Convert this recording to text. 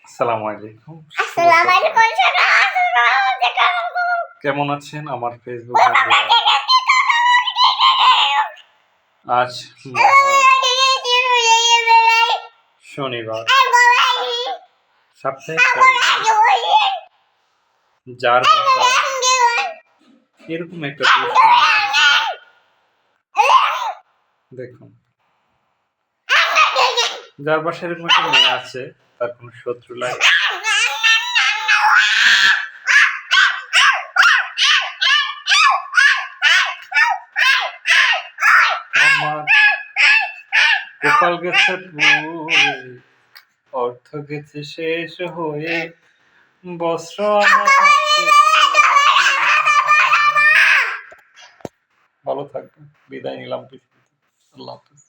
আসসালামু আলাইকুম। কেমন আছেন আমার ফেসবুক বন্ধুরা? আজ শনিবার, সাপ্তাহিক যার বাসা এরকম একটা দেখুন, যার বাসায় এরকম একটা মেয়ে আছে, তার কোনো শত্রু লাগে? আমার কপাল গেছে পুড়ে, অর্থ গেছে শেষ হয়ে, বস্ত্র ভালো থাকবেন। বিদায় নিলাম পৃথিবীতে। আল্লাহ হাফেজ।